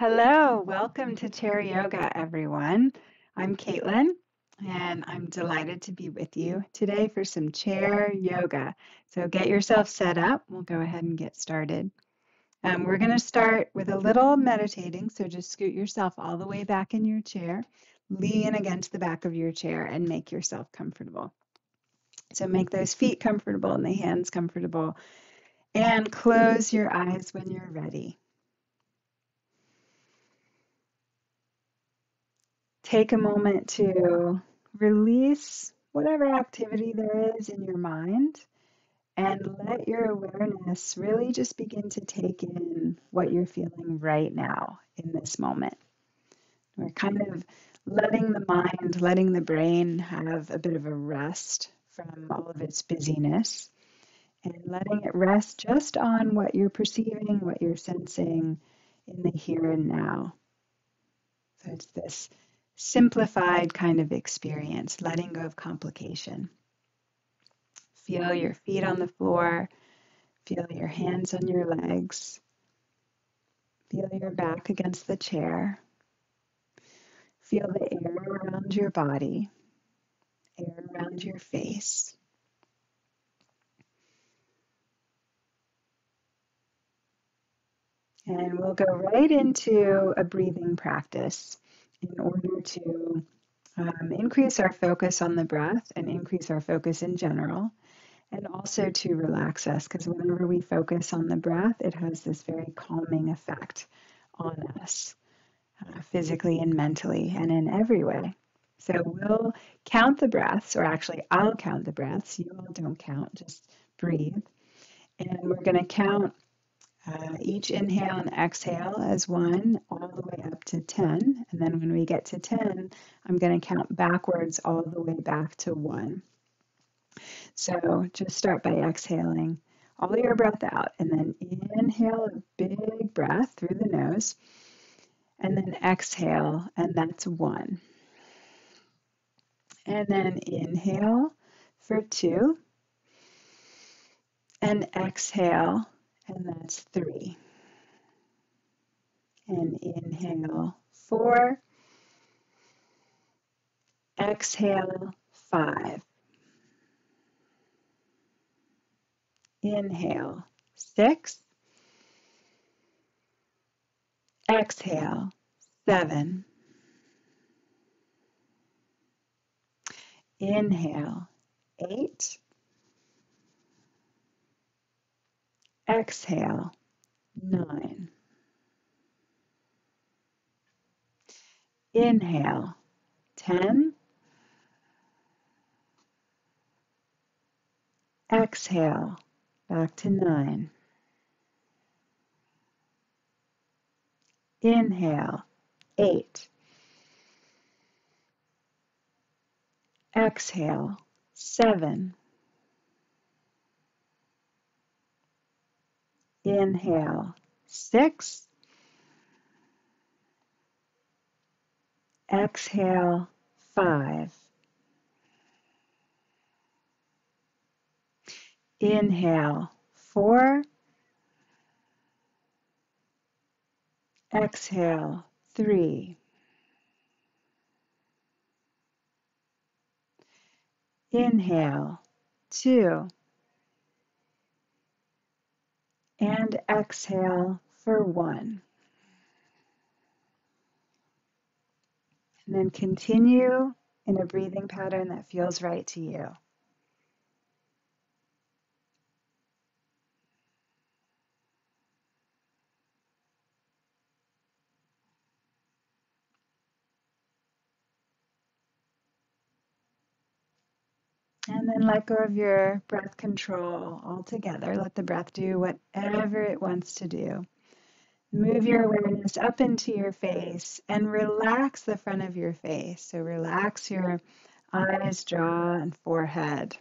Hello, welcome to Chair Yoga, everyone. I'm Caitlin, and I'm delighted to be with you today for some chair yoga. So get yourself set up. We'll go ahead and get started. We're going to start with a little meditating, so just scoot yourself all the way back in your chair, lean against the back of your chair, and make yourself comfortable. So make those feet comfortable and the hands comfortable, and close your eyes when you're ready. Take a moment to release whatever activity there is in your mind and let your awareness really just begin to take in what you're feeling right now in this moment. We're kind of letting the mind, letting the brain have a bit of a rest from all of its busyness and letting it rest just on what you're perceiving, what you're sensing in the here and now. So it's this simplified kind of experience, letting go of complication. Feel your feet on the floor, feel your hands on your legs, feel your back against the chair, feel the air around your body, air around your face. And we'll go right into a breathing practice in order to increase our focus on the breath and increase our focus in general, and also to relax us, because whenever we focus on the breath, it has this very calming effect on us, physically and mentally and in every way. So we'll count the breaths, or actually I'll count the breaths. You all don't count, just breathe. And we're going to count each inhale and exhale as 1 all the way up to 10. And then when we get to 10, I'm going to count backwards all the way back to 1. So just start by exhaling all your breath out, and then inhale a big breath through the nose, and then exhale, and that's 1. And then inhale for 2, and exhale, and that's 3. And inhale 4, exhale 5. Inhale 6, exhale 7. Inhale 8, exhale 9. Inhale 10, exhale back to 9. Inhale 8, exhale 7. Inhale 6, exhale 5. Inhale 4, exhale 3. Inhale 2, and exhale for 1. And then continue in a breathing pattern that feels right to you. And then let go of your breath control altogether. Let the breath do whatever it wants to do. Move your awareness up into your face and relax the front of your face. So relax your eyes, jaw, and forehead.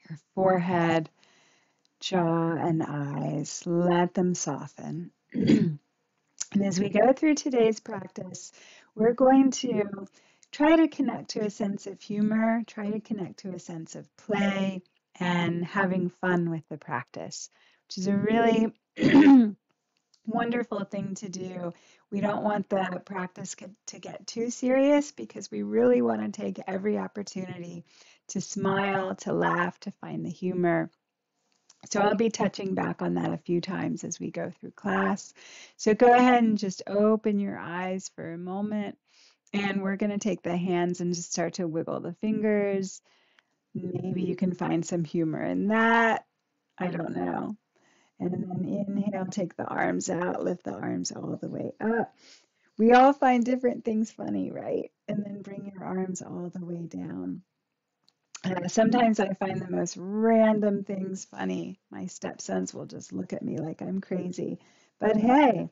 Your forehead, jaw, and eyes, let them soften. And as we go through today's practice, we're going to try to connect to a sense of humor, try to connect to a sense of play, and having fun with the practice, which is a really wonderful thing to do. We don't want the practice to get too serious because we really want to take every opportunity to smile, to laugh, to find the humor. So I'll be touching back on that a few times as we go through class. So go ahead and just open your eyes for a moment. And we're going to take the hands and just start to wiggle the fingers. Maybe you can find some humor in that. I don't know. And then inhale, take the arms out, lift the arms all the way up. We all find different things funny, right? And then bring your arms all the way down. Sometimes I find the most random things funny. My stepsons will just look at me like I'm crazy. But hey,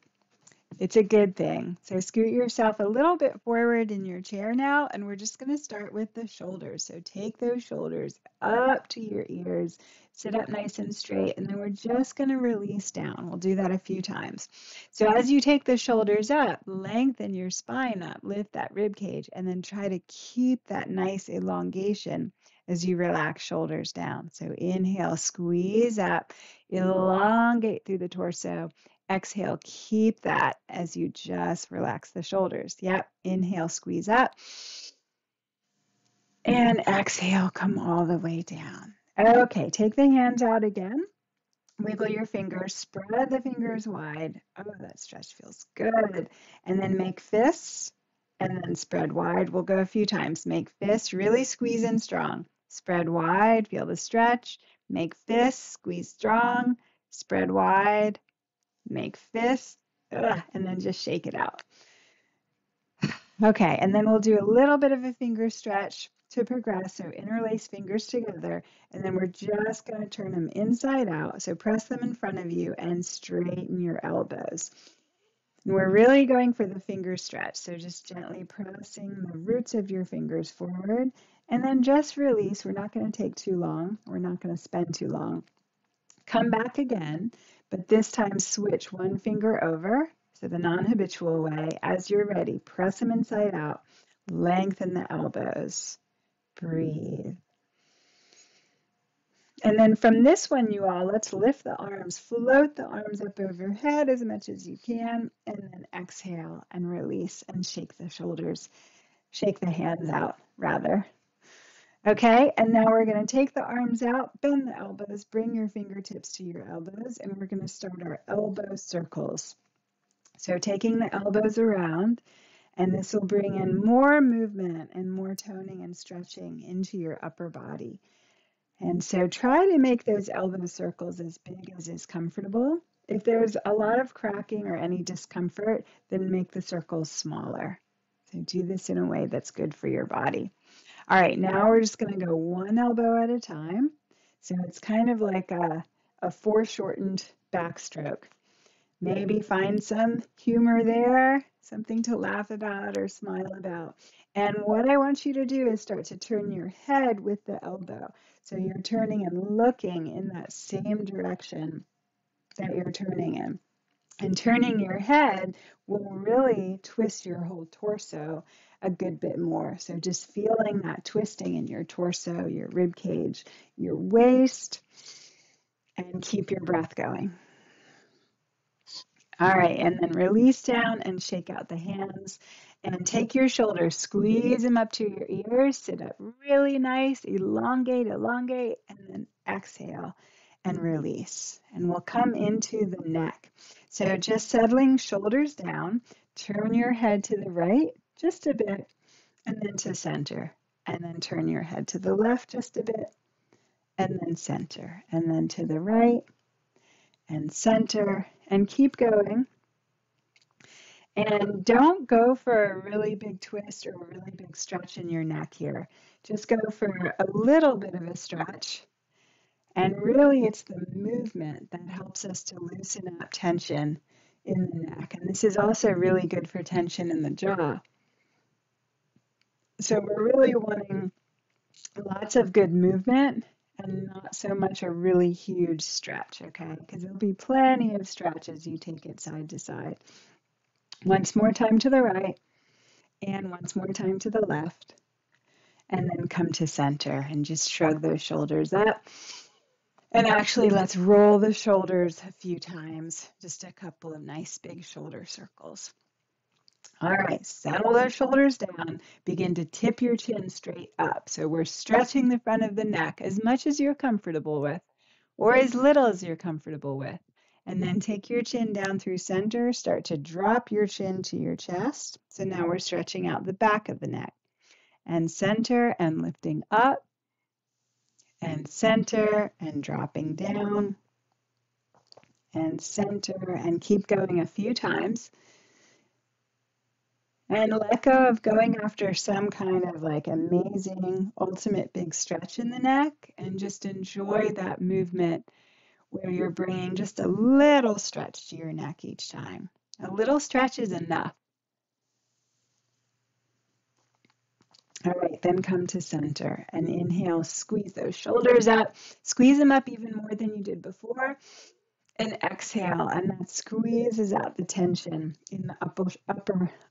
it's a good thing. So scoot yourself a little bit forward in your chair now, and we're just going to start with the shoulders. So take those shoulders up to your ears, sit up nice and straight, and then we're just going to release down. We'll do that a few times. So as you take the shoulders up, lengthen your spine up, lift that rib cage, and then try to keep that nice elongation as you relax shoulders down. So inhale, squeeze up, elongate through the torso. Exhale, keep that as you just relax the shoulders. Yep, inhale, squeeze up. And exhale, come all the way down. Okay, take the hands out again. Wiggle your fingers, spread the fingers wide. Oh, that stretch feels good. And then make fists and then spread wide. We'll go a few times. Make fists, really squeeze in strong. Spread wide, feel the stretch. Make fists, squeeze strong. Spread wide. Make fists, and then just shake it out. Okay, and then we'll do a little bit of a finger stretch to progress. So interlace fingers together, and then we're just going to turn them inside out. So press them in front of you and straighten your elbows. And we're really going for the finger stretch. So just gently pressing the roots of your fingers forward, and then just release. We're not going to take too long. We're not going to spend too long. Come back again, but this time switch one finger over, so the non-habitual way. As you're ready, press them inside out, lengthen the elbows, breathe. And then from this one, you all, let's lift the arms, float the arms up overhead as much as you can, and then exhale and release and shake the shoulders, shake the hands out, rather. Okay, and now we're going to take the arms out, bend the elbows, bring your fingertips to your elbows, and we're going to start our elbow circles. So taking the elbows around, and this will bring in more movement and more toning and stretching into your upper body. And so try to make those elbow circles as big as is comfortable. If there's a lot of cracking or any discomfort, then make the circles smaller. So do this in a way that's good for your body. All right, now we're just going to go one elbow at a time. So it's kind of like a foreshortened backstroke. Maybe find some humor there, something to laugh about or smile about. And what I want you to do is start to turn your head with the elbow. So you're turning and looking in that same direction that you're turning in. And turning your head will really twist your whole torso a good bit more. So just feeling that twisting in your torso, your rib cage, your waist, and keep your breath going. All right, and then release down and shake out the hands. And take your shoulders, squeeze them up to your ears, sit up really nice, elongate, elongate, and then exhale and release. And we'll come into the neck. So just settling shoulders down, turn your head to the right just a bit, and then to center. And then turn your head to the left just a bit, and then center. And then to the right, and center, and keep going. And don't go for a really big twist or a really big stretch in your neck here. Just go for a little bit of a stretch. And really, it's the movement that helps us to loosen up tension in the neck. And this is also really good for tension in the jaw. So we're really wanting lots of good movement and not so much a really huge stretch, okay? Because there'll be plenty of stretch as you take it side to side. Once more time to the right, and once more time to the left, and then come to center and just shrug those shoulders up And actually, let's roll the shoulders a few times, just a couple of nice big shoulder circles. All right, settle those shoulders down. Begin to tip your chin straight up. So we're stretching the front of the neck as much as you're comfortable with, or as little as you're comfortable with. And then take your chin down through center. Start to drop your chin to your chest. So now we're stretching out the back of the neck. And center and lifting up. And center and dropping down. And center and keep going a few times. And let go of going after some kind of like amazing, ultimate big stretch in the neck and just enjoy that movement where you're bringing just a little stretch to your neck each time. A little stretch is enough. All right, then come to center and inhale, squeeze those shoulders up, squeeze them up even more than you did before. And exhale, and that squeezes out the tension in the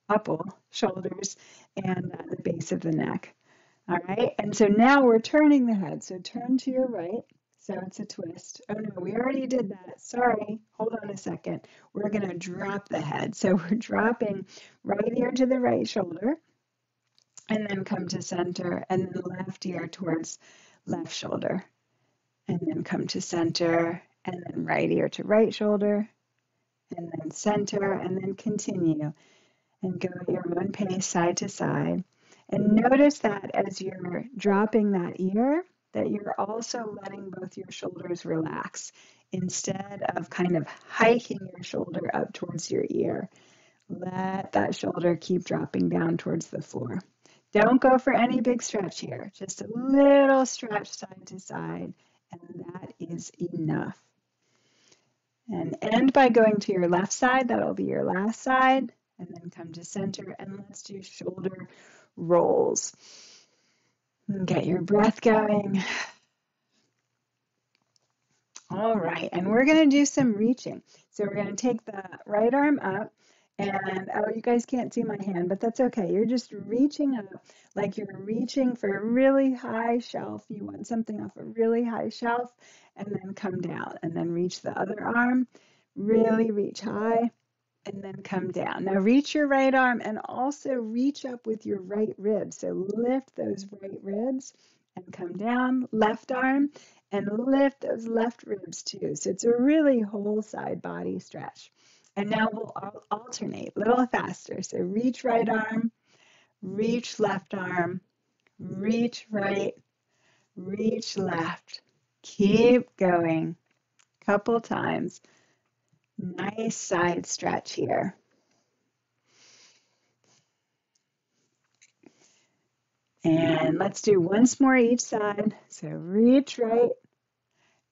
upper shoulders and the base of the neck. All right, and so now we're turning the head. So turn to your right. So it's a twist. Oh no, we already did that. Sorry, hold on a second. We're going to drop the head. So we're dropping right ear to the right shoulder, and then come to center, and then left ear towards left shoulder, and then come to center, and then right ear to right shoulder, and then center, and then continue, and go at your own pace side to side. And notice that as you're dropping that ear, that you're also letting both your shoulders relax instead of kind of hiking your shoulder up towards your ear. Let that shoulder keep dropping down towards the floor. Don't go for any big stretch here, just a little stretch side to side, and that is enough. And end by going to your left side, that'll be your last side, and then come to center, and let's do shoulder rolls. And get your breath going. All right, and we're going to do some reaching. So we're going to take the right arm up, and oh, you guys can't see my hand, but that's okay. You're just reaching up like you're reaching for a really high shelf. You want something off a really high shelf, and then come down, and then reach the other arm. Really reach high, and then come down. Now reach your right arm and also reach up with your right rib. So lift those right ribs and come down. Left arm and lift those left ribs too. So it's a really whole side body stretch. And now we'll alternate a little faster. So reach right arm, reach left arm, reach right, reach left. Keep going. Couple times. Nice side stretch here. And let's do once more each side. So reach right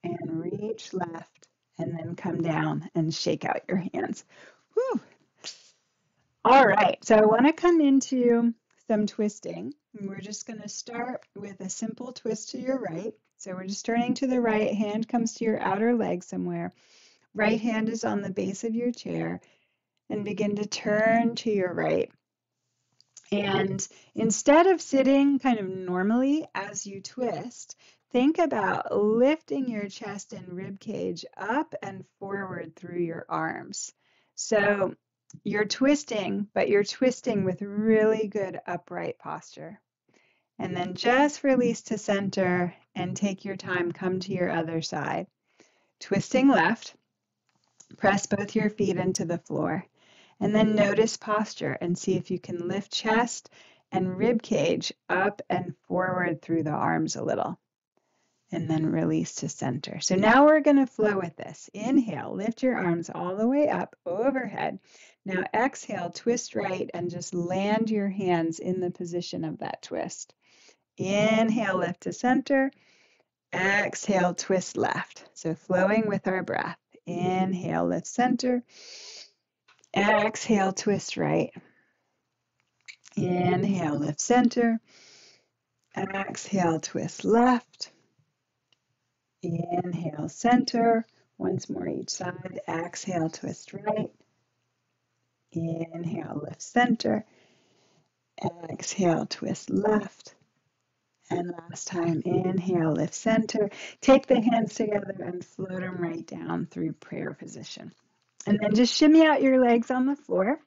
and reach left, and then come down and shake out your hands. Whew. All right, so I want to come into some twisting. We're just going to start with a simple twist to your right. So we're just turning to the right, hand comes to your outer leg somewhere. Right hand is on the base of your chair, and begin to turn to your right. And instead of sitting kind of normally as you twist, think about lifting your chest and rib cage up and forward through your arms. So you're twisting, but you're twisting with really good upright posture. And then just release to center and take your time, come to your other side. Twisting left, press both your feet into the floor. And then notice posture and see if you can lift chest and rib cage up and forward through the arms a little. And then release to center. So now we're going to flow with this. Inhale, lift your arms all the way up overhead. Now exhale, twist right and just land your hands in the position of that twist. Inhale, lift to center. Exhale, twist left. So flowing with our breath. Inhale, lift center. Exhale, twist right. Inhale, lift center. Exhale, twist left. Inhale, center. Once more each side. Exhale, twist right. Inhale, lift center. Exhale, twist left. And last time, inhale, lift center, take the hands together and float them right down through prayer position. And then just shimmy out your legs on the floor.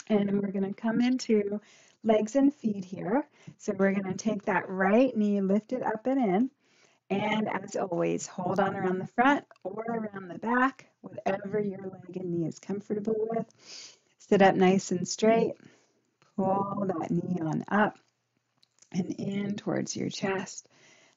And we're going to come into legs and feet here. So we're going to take that right knee, lift it up and in. And as always, hold on around the front or around the back, whatever your leg and knee is comfortable with. Sit up nice and straight. Pull that knee on up and in towards your chest.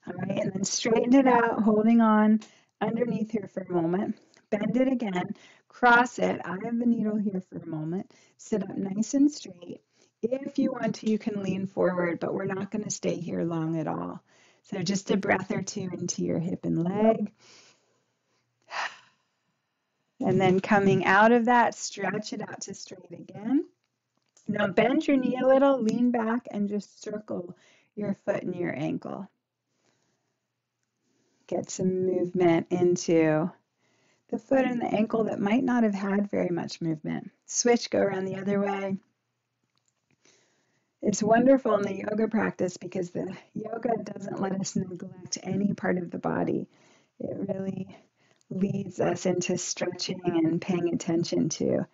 All right, and then straighten it out, holding on underneath here for a moment. Bend it again, cross it. I have the needle here for a moment. Sit up nice and straight. If you want to, you can lean forward, but we're not going to stay here long at all. So just a breath or two into your hip and leg. And then coming out of that, stretch it out to straight again. Now bend your knee a little, lean back, and just circle your foot and your ankle. Get some movement into the foot and the ankle that might not have had very much movement. Switch, go around the other way. It's wonderful in the yoga practice because the yoga doesn't let us neglect any part of the body. It really leads us into stretching and paying attention to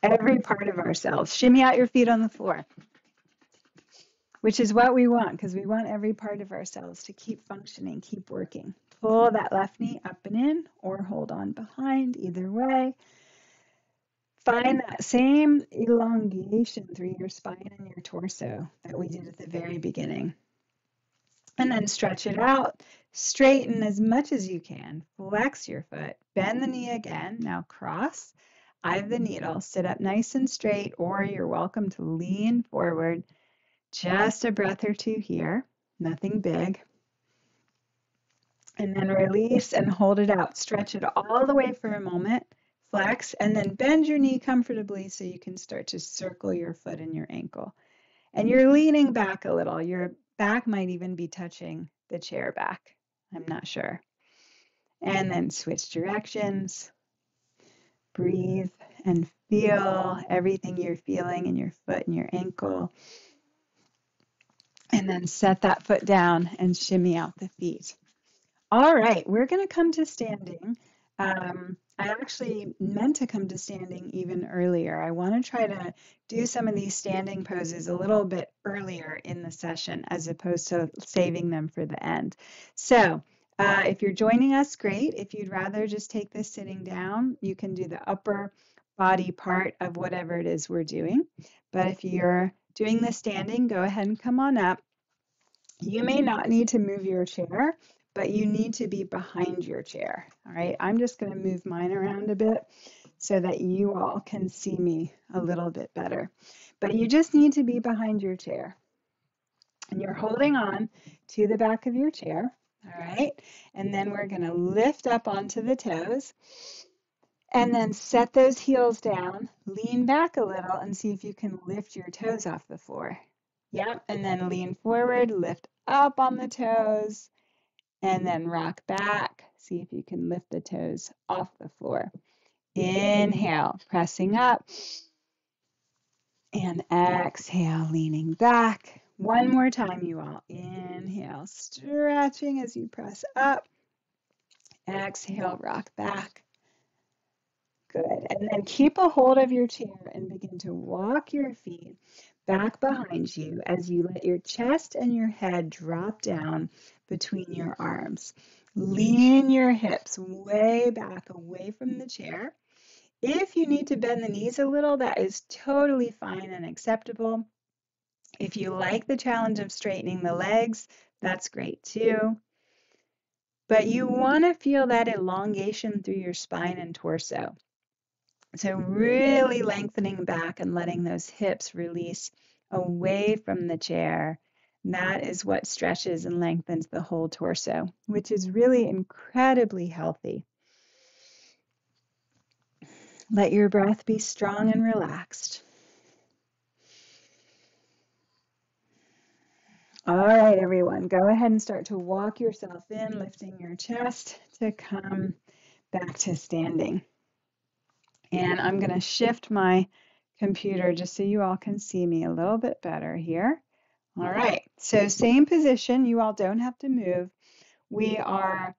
every part of ourselves. Shimmy out your feet on the floor, which is what we want because we want every part of ourselves to keep functioning, keep working. Pull that left knee up and in or hold on behind, either way. Find that same elongation through your spine and your torso that we did at the very beginning. And then stretch it out, straighten as much as you can, flex your foot, bend the knee again, now cross, eye of the needle, sit up nice and straight, or you're welcome to lean forward. Just a breath or two here, nothing big. And then release and hold it out. Stretch it all the way for a moment. Flex, and then bend your knee comfortably so you can start to circle your foot and your ankle. And you're leaning back a little. Your back might even be touching the chair back. I'm not sure. And then switch directions. Breathe and feel everything you're feeling in your foot and your ankle. And then set that foot down and shimmy out the feet. All right, we're going to come to standing. I actually meant to come to standing even earlier. I want to try to do some of these standing poses a little bit earlier in the session as opposed to saving them for the end. So if you're joining us, great. If you'd rather just take this sitting down, you can do the upper body part of whatever it is we're doing. But if you're doing the standing, go ahead and come on up. You may not need to move your chair, but you need to be behind your chair. All right, I'm just going to move mine around a bit so that you all can see me a little bit better. But you just need to be behind your chair. And you're holding on to the back of your chair. All right, and then we're going to lift up onto the toes and then set those heels down, lean back a little and see if you can lift your toes off the floor. Yep, and then lean forward, lift up on the toes, and then rock back. See if you can lift the toes off the floor. Inhale, pressing up. And exhale, leaning back. One more time, you all. Inhale, stretching as you press up. Exhale, rock back. Good. And then keep a hold of your chair and begin to walk your feet back behind you as you let your chest and your head drop down between your arms. Lean your hips way back away from the chair. If you need to bend the knees a little, that is totally fine and acceptable. If you like the challenge of straightening the legs, that's great too. But you want to feel that elongation through your spine and torso. So really lengthening back and letting those hips release away from the chair. That is what stretches and lengthens the whole torso, which is really incredibly healthy. Let your breath be strong and relaxed. All right, everyone, go ahead and start to walk yourself in, lifting your chest to come back to standing. And I'm going to shift my computer just so you all can see me a little bit better here. All right, so same position. You all don't have to move. We're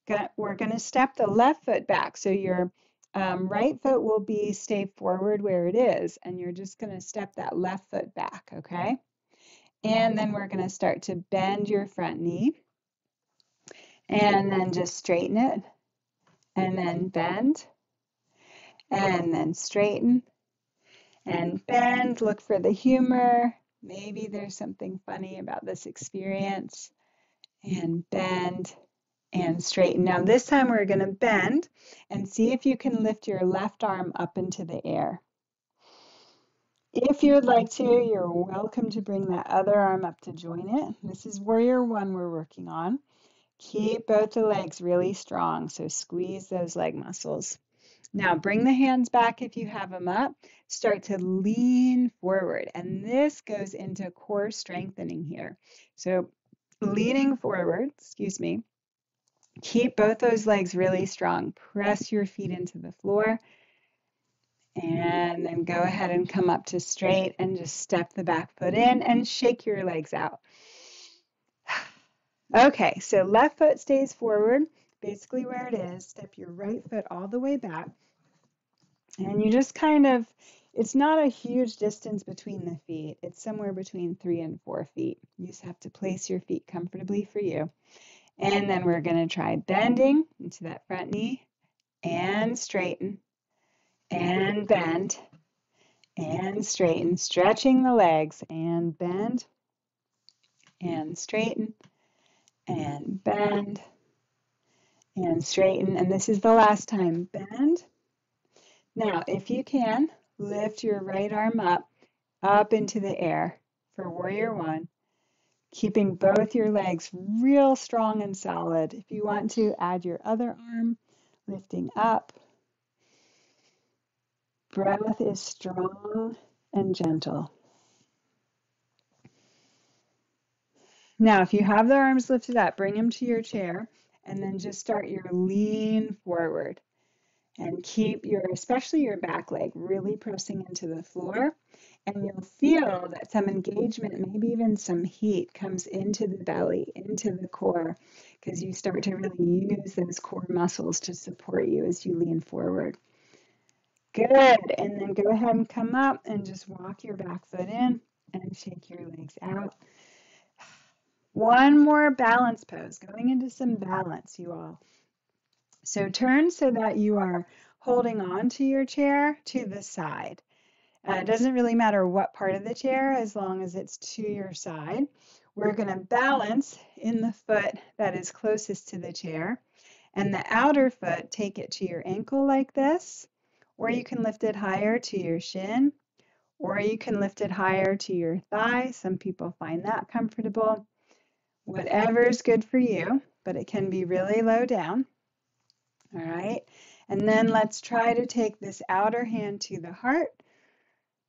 going to step the left foot back. So your right foot will stay forward where it is, and you're just going to step that left foot back, okay? And then we're going to start to bend your front knee, and then just straighten it, and then bend, and then straighten, and bend. Look for the humor. Maybe there's something funny about this experience. And bend and straighten. Now this time we're going to bend and see if you can lift your left arm up into the air. If you'd like to, you're welcome to bring that other arm up to join it. This is warrior one we're working on. Keep both the legs really strong, so squeeze those leg muscles. Now bring the hands back if you have them up. Start to lean forward, and this goes into core strengthening here. So leaning forward, keep both those legs really strong. Press your feet into the floor, and then go ahead and come up to straight and just step the back foot in and shake your legs out. Okay, so left foot stays forward, basically where it is. Step your right foot all the way back. And you just it's not a huge distance between the feet. It's somewhere between 3 and 4 feet. You just have to place your feet comfortably for you. And then we're going to try bending into that front knee and straighten and bend and straighten, stretching the legs and bend and straighten and bend and straighten. And this is the last time. Bend. Now, if you can, lift your right arm up into the air for warrior one, keeping both your legs real strong and solid. If you want to, add your other arm, lifting up. Breath is strong and gentle. Now, if you have the arms lifted up, bring them to your chair, and then just start your lean forward. And keep especially your back leg, really pressing into the floor. And you'll feel that some engagement, maybe even some heat, comes into the belly, into the core, because you start to really use those core muscles to support you as you lean forward. Good. And then go ahead and come up and just walk your back foot in and shake your legs out. One more balance pose, going into some balance, you all. So turn so that you are holding on to your chair to the side. It doesn't really matter what part of the chair as long as it's to your side. We're going to balance in the foot that is closest to the chair, and the outer foot, take it to your ankle like this, or you can lift it higher to your shin, or you can lift it higher to your thigh. Some people find that comfortable. Whatever is good for you, but it can be really low down. All right, and then let's try to take this outer hand to the heart.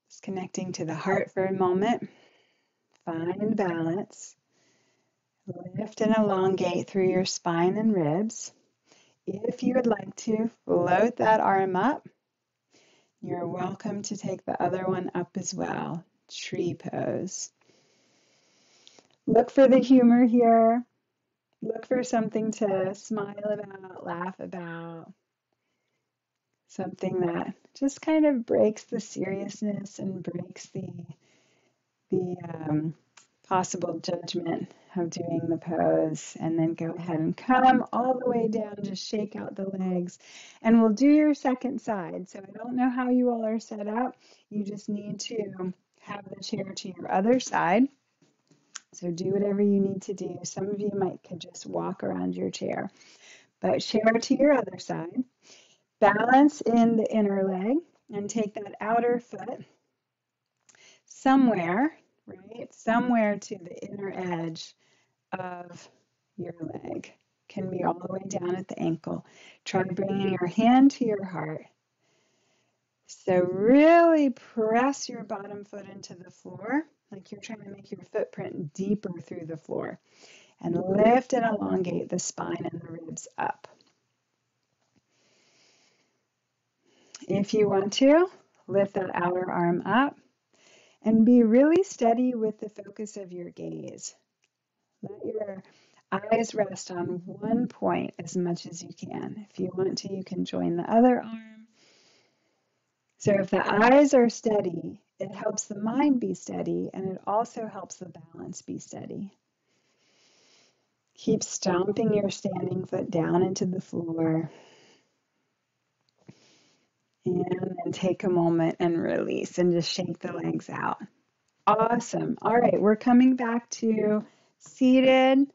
Just connecting to the heart for a moment. Find balance. Lift and elongate through your spine and ribs. If you would like to float that arm up, you're welcome to take the other one up as well. Tree pose. Look for the humor here. Look for something to smile about, laugh about. Something that just kind of breaks the seriousness and breaks the possible judgment of doing the pose. And then go ahead and come all the way down, just shake out the legs. And we'll do your second side. So I don't know how you all are set up. You just need to have the chair to your other side. So do whatever you need to do. Some of you could just walk around your chair. But chair to your other side. Balance in the inner leg and take that outer foot somewhere to the inner edge of your leg. Can be all the way down at the ankle. Try bringing your hand to your heart. So really press your bottom foot into the floor, like you're trying to make your footprint deeper through the floor. And lift and elongate the spine and the ribs up. If you want to, lift that outer arm up And be really steady with the focus of your gaze. Let your eyes rest on one point as much as you can. If you want to, you can join the other arm. So if the eyes are steady, it helps the mind be steady, and it also helps the balance be steady. Keep stomping your standing foot down into the floor. And then take a moment and release and just shake the legs out. Awesome. All right, we're coming back to seated,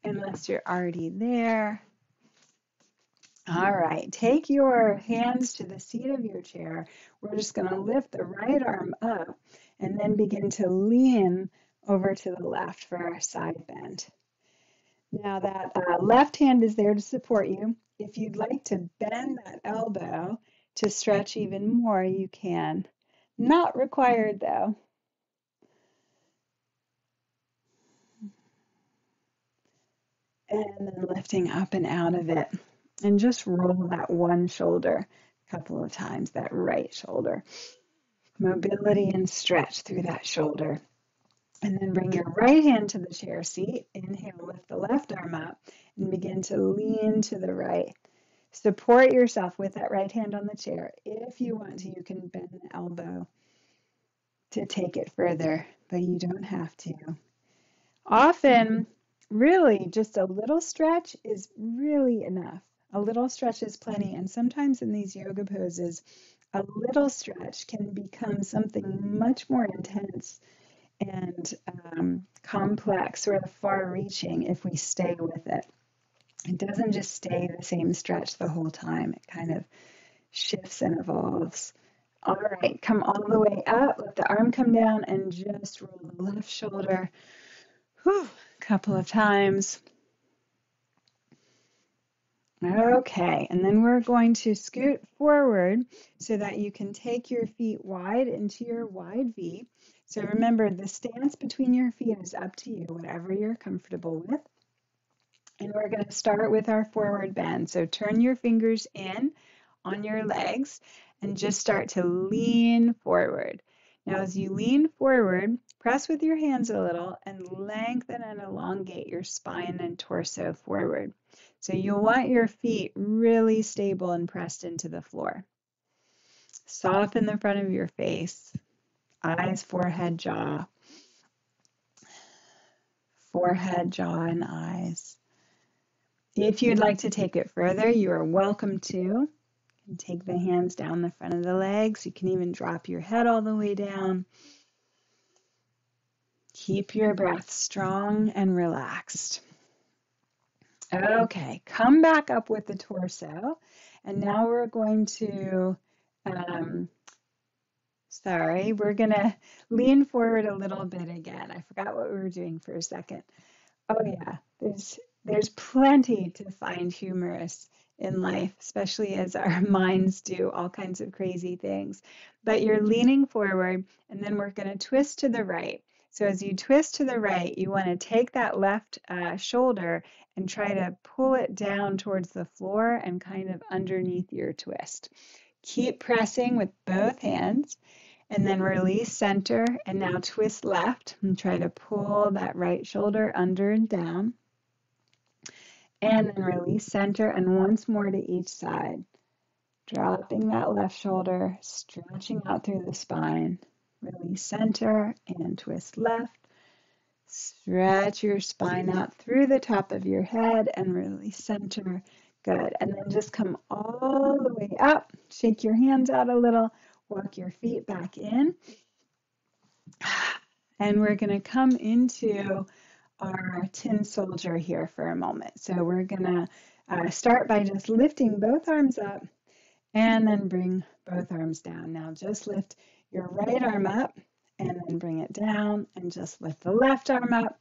unless you're already there. All right, take your hands to the seat of your chair. We're just going to lift the right arm up and then begin to lean over to the left for our side bend. Now that left hand is there to support you. If you'd like to bend that elbow to stretch even more, you can. Not required though. And then lifting up and out of it. And just roll that one shoulder a couple of times, that right shoulder. Mobility and stretch through that shoulder. And then bring your right hand to the chair seat. Inhale, lift the left arm up and begin to lean to the right. Support yourself with that right hand on the chair. If you want to, you can bend the elbow to take it further, but you don't have to. Often, really, just a little stretch is really enough. A little stretch is plenty, and sometimes in these yoga poses, a little stretch can become something much more intense and complex or far-reaching if we stay with it. It doesn't just stay the same stretch the whole time. It kind of shifts and evolves. All right, come all the way up. Let the arm come down and just roll the left shoulder. Whew, a couple of times. Okay, and then we're going to scoot forward so that you can take your feet wide into your wide V. So remember, the stance between your feet is up to you, whatever you're comfortable with. And we're going to start with our forward bend. So turn your fingers in on your legs and just start to lean forward. Now, as you lean forward, press with your hands a little and lengthen and elongate your spine and torso forward. So you'll want your feet really stable and pressed into the floor. Soften the front of your face, eyes, forehead, jaw. Forehead, jaw, and eyes. If you'd like to take it further, you are welcome to. You can take the hands down the front of the legs. You can even drop your head all the way down. Keep your breath strong and relaxed. Okay, come back up with the torso. And now we're going to, we're going to lean forward a little bit again. I forgot what we were doing for a second. Oh yeah, there's plenty to find humorous in life, especially as our minds do all kinds of crazy things. But you're leaning forward, and then we're going to twist to the right. So as you twist to the right, you want to take that left shoulder and try to pull it down towards the floor and kind of underneath your twist. Keep pressing with both hands. And then release center, and now twist left and try to pull that right shoulder under and down. And then release center, and once more to each side. Dropping that left shoulder, stretching out through the spine. Release center and twist left. Stretch your spine out through the top of your head and release center. Good. And then just come all the way up. Shake your hands out a little. Walk your feet back in. And we're going to come into our tin soldier here for a moment. So we're going to start by just lifting both arms up and then bring both arms down. Now just lift your right arm up and then bring it down, and just lift the left arm up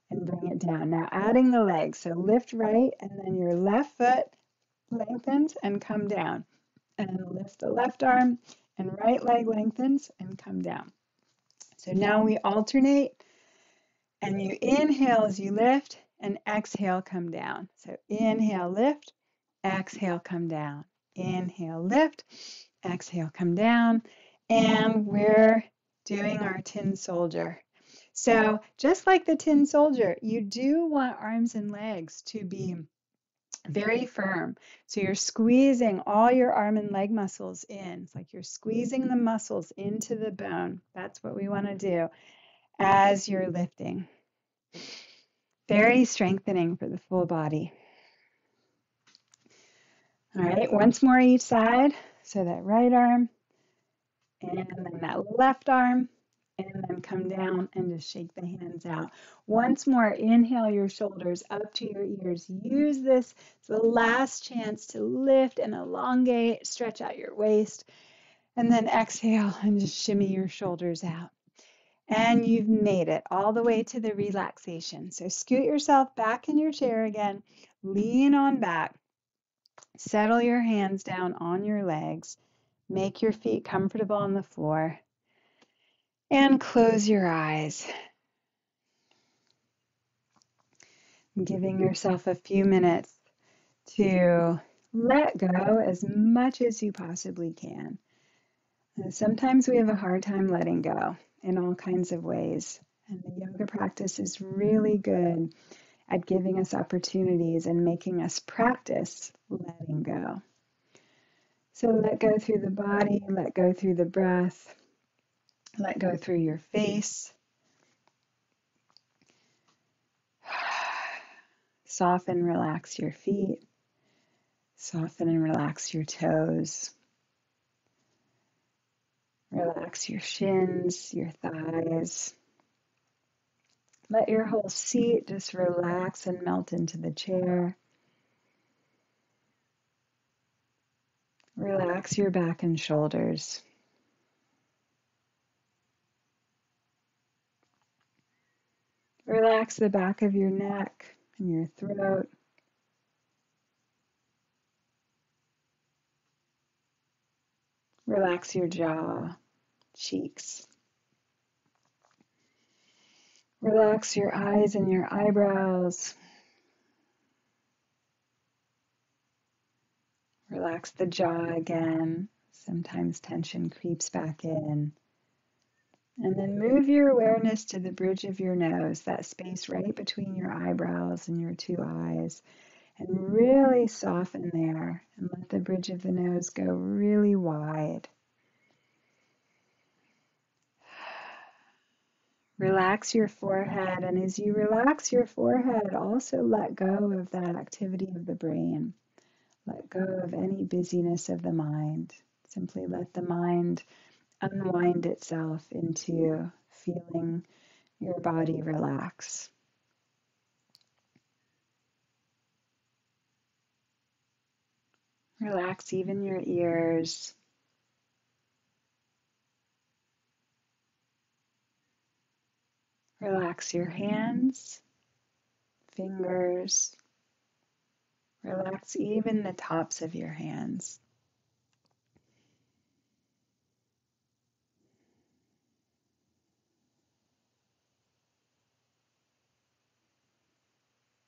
and bring it down. Now adding the legs. So lift right, and then your left foot lengthens and come down. And lift the left arm, and right leg lengthens and come down. So now we alternate, and you inhale as you lift, and exhale, come down. So inhale, lift, exhale, come down. Inhale, lift, exhale, come down. And we're doing our tin soldier. So just like the tin soldier, you do want arms and legs to be very firm. So you're squeezing all your arm and leg muscles in. It's like you're squeezing the muscles into the bone. That's what we want to do as you're lifting. Very strengthening for the full body. All right, once more each side. So that right arm and then that left arm, and then come down and just shake the hands out. Once more, inhale your shoulders up to your ears. Use this as the last chance to lift and elongate, stretch out your waist, and then exhale and just shimmy your shoulders out. And you've made it all the way to the relaxation. So scoot yourself back in your chair again, lean on back, settle your hands down on your legs, make your feet comfortable on the floor, and close your eyes. Giving yourself a few minutes to let go as much as you possibly can. Sometimes we have a hard time letting go in all kinds of ways. And the yoga practice is really good at giving us opportunities and making us practice letting go. So let go through the body, let go through the breath, let go through your face. Soften, relax your feet. Soften and relax your toes. Relax your shins, your thighs. Let your whole seat just relax and melt into the chair. Relax your back and shoulders. Relax the back of your neck and your throat. Relax your jaw, cheeks. Relax your eyes and your eyebrows. Relax the jaw again. Sometimes tension creeps back in. And then move your awareness to the bridge of your nose, that space right between your eyebrows and your two eyes. And really soften there and let the bridge of the nose go really wide. Relax your forehead, and as you relax your forehead, also let go of that activity of the brain. Let go of any busyness of the mind. Simply let the mind unwind itself into feeling your body relax. Relax even your ears. Relax your hands, fingers. Relax even the tops of your hands.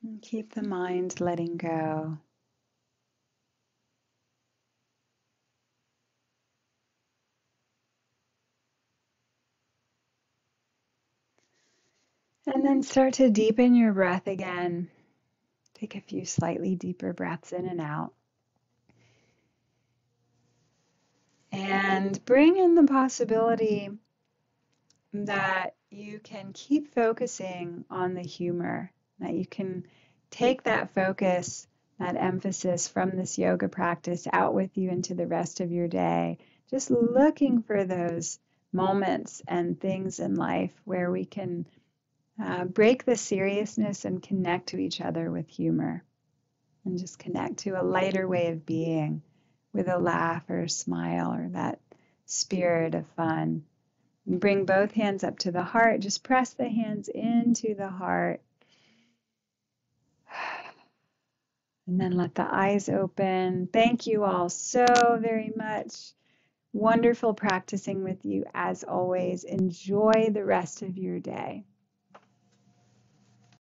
And keep the mind letting go. And then start to deepen your breath again. Take a few slightly deeper breaths in and out. And bring in the possibility that you can keep focusing on the humor, that you can take that focus, that emphasis from this yoga practice out with you into the rest of your day, just looking for those moments and things in life where we can break the seriousness and connect to each other with humor and just connect to a lighter way of being with a laugh or a smile or that spirit of fun. Bring both hands up to the heart. Just press the hands into the heart. And then let the eyes open. Thank you all so very much. Wonderful practicing with you as always. Enjoy the rest of your day.